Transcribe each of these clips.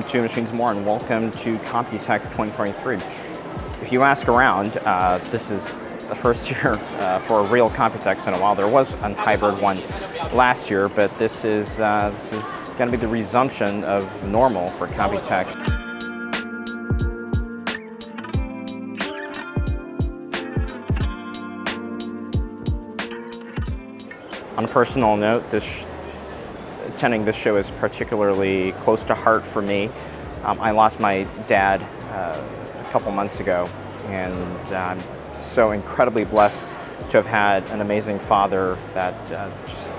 Two Machines More, and welcome to Computex 2023. If you ask around, this is the first year for a real Computex in a while. There was a hybrid one last year, but this is going to be the resumption of normal for Computex. On a personal note, attending this show is particularly close to heart for me. I lost my dad a couple months ago, and I'm so incredibly blessed to have had an amazing father that just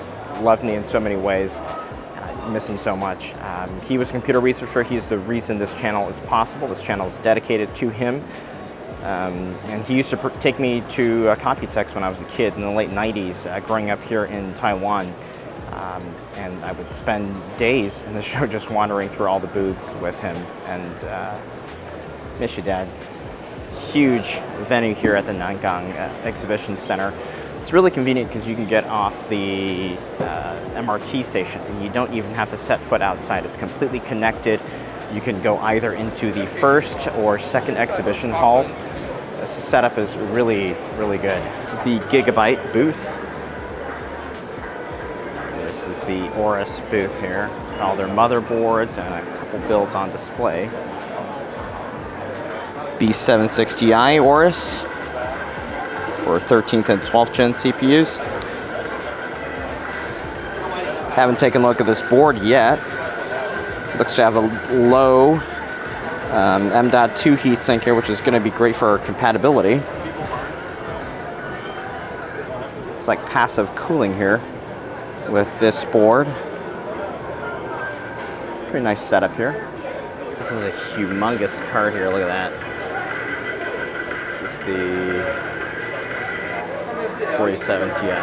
loved me in so many ways. I miss him so much. He was a computer researcher. He's the reason this channel is possible. This channel is dedicated to him. And he used to take me to Computex when I was a kid in the late 90s, growing up here in Taiwan. And I would spend days in the show just wandering through all the booths with him. And miss you, Dad. Huge venue here at the Nangang Exhibition Center. It's really convenient because you can get off the MRT station and you don't even have to set foot outside. It's completely connected. You can go either into the first or second exhibition halls. This setup is really, really good. This is the Gigabyte booth. This is the Aorus booth here with all their motherboards and a couple builds on display. B760i Aorus for 13th and 12th gen CPUs. Haven't taken a look at this board yet. Looks to have a low M.2 heatsink here, which is going to be great for compatibility. It's like passive cooling here with this board. Pretty nice setup here. This is a humongous card here, look at that. This is the 47 Ti.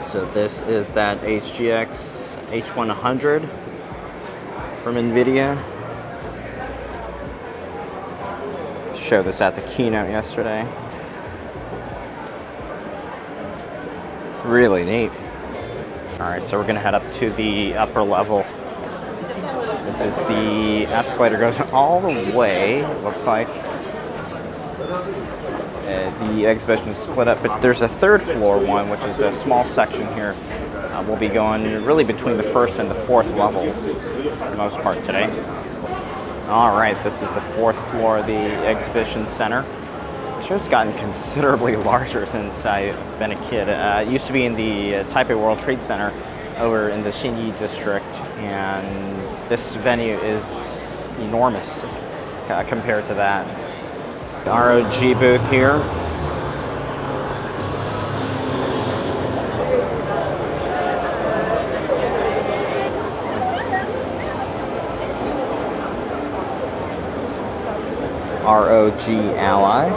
So this is that HGX H100 from NVIDIA. Showed this at the keynote yesterday. Really neat. All right, so we're gonna head up to the upper level. This is the escalator, goes all the way, looks like. The exhibition is split up, but there's a third floor one, which is a small section here. We'll be going really between the first and the fourth levels for the most part today. All right, this is the fourth floor of the exhibition center. The show's gotten considerably larger since I've been a kid. It used to be in the Taipei World Trade Center over in the Xinyi district, and this venue is enormous compared to that. The ROG booth here. ROG Ally.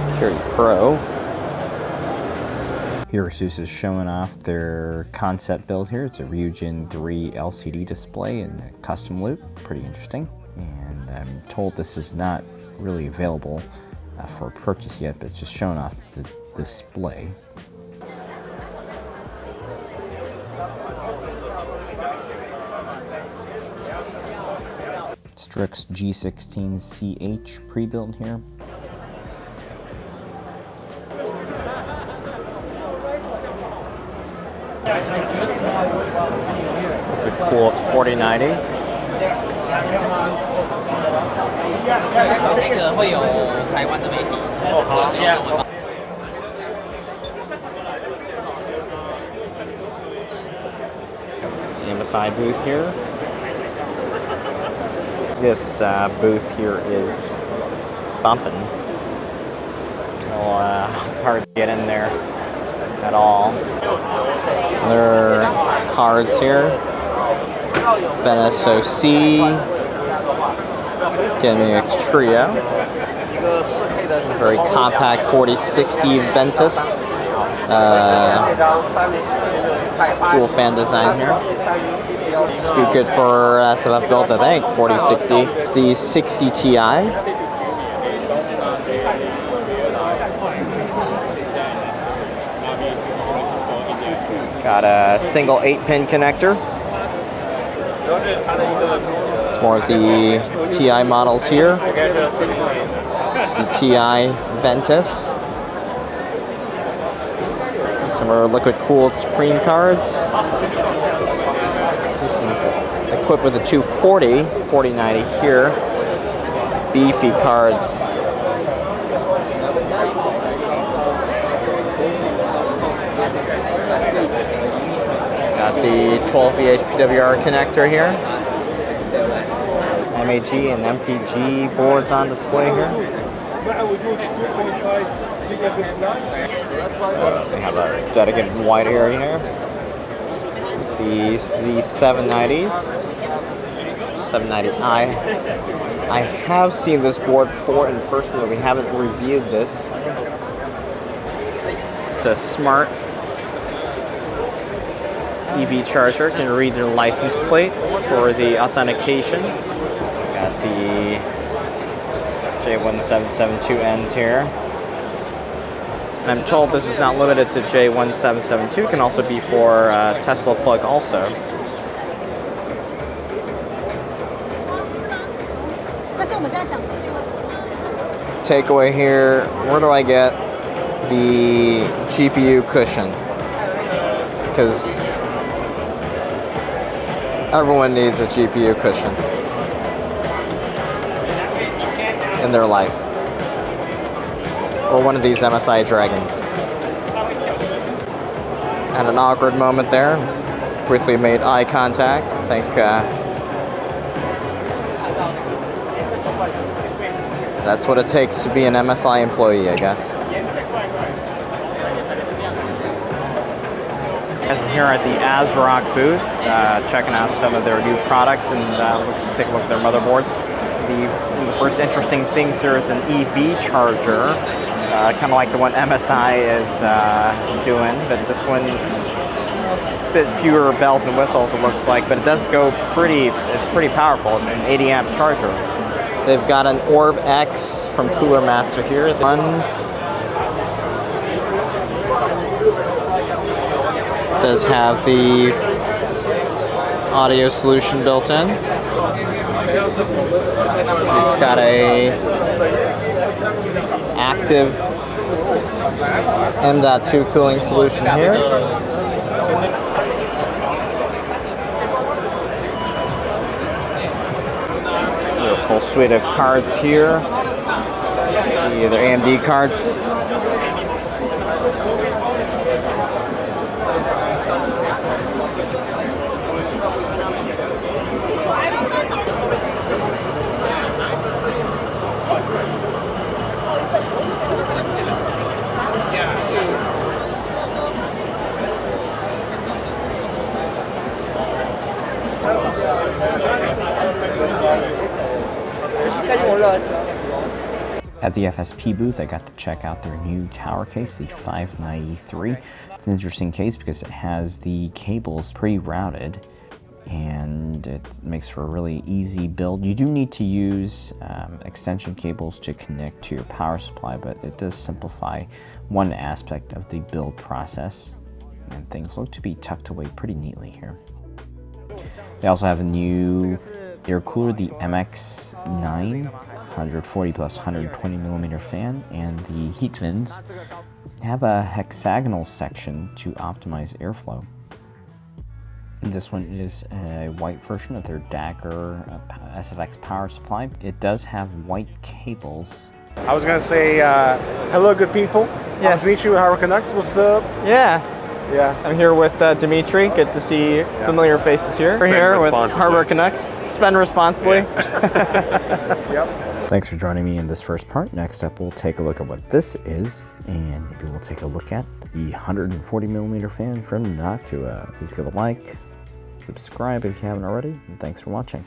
Security Pro. Here Asus is showing off their concept build here. It's a Ryujin 3 LCD display in a custom loop. Pretty interesting. And I'm told this is not really available for purchase yet, but it's just showing off the display. Strix G16CH pre-built here. Liquid cooled 4090. The MSI booth here. This booth here is bumping. Well, it's hard to get in there at all. Other cards here. FNSOC. Gaming X Trio. Very compact 4060 Ventus. Dual fan design here. This would be good for SLF builds, I think. 4060. It's the 60 Ti. Got a single 8-pin connector. It's more of the Ti models here. 60 Ti Ventus. Some are liquid cooled Supreme cards. This is equipped with a 240 4090 here. Beefy cards. Got the 12V HPWR connector here. MAG and MPG boards on display here. We have a dedicated wide area here. The Z790s. 790i. I have seen this board before in person, but we haven't reviewed this. It's a smart EV charger. Can read your license plate for the authentication. Got the J1772Ns here. And I'm told this is not limited to J1772. It can also be for Tesla plug also. Takeaway here, where do I get the GPU cushion? Because everyone needs a GPU cushion in their life. Or one of these MSI Dragons. Had an awkward moment there. Briefly made eye contact. I think that's what it takes to be an MSI employee, I guess. As I'm here at the Asrock booth, checking out some of their new products and take a look at their motherboards. One of the first interesting things here is an EV charger, kind of like the one MSI is doing, but this one, a bit fewer bells and whistles it looks like, but it does go it's pretty powerful. It's an 80 amp charger. They've got an Orb X from Cooler Master here. One does have the audio solution built in. It's got a active M.2 cooling solution here. A full suite of cards here. Either AMD cards. At the FSP booth, I got to check out their new tower case, the 593. It's an interesting case because it has the cables pre-routed and it makes for a really easy build. You do need to use extension cables to connect to your power supply, but it does simplify one aspect of the build process, and things look to be tucked away pretty neatly here. They also have a new air cooler, the MX9, 140 plus 120 millimeter fan, and the heat fins have a hexagonal section to optimize airflow. This one is a white version of their Dagger SFX power supply. It does have white cables. I was gonna say, hello good people. Yes. I'm Dimitri with Hardware Connects. What's up? Yeah. Yeah. I'm here with Dimitri. Good to see familiar faces here. We're here with Hardware Connects. Spend responsibly. Yeah. Yep. Thanks for joining me in this first part. Next up, we'll take a look at what this is, and maybe we'll take a look at the 140 millimeter fan from Noctua. Please give a like, subscribe if you haven't already, and thanks for watching.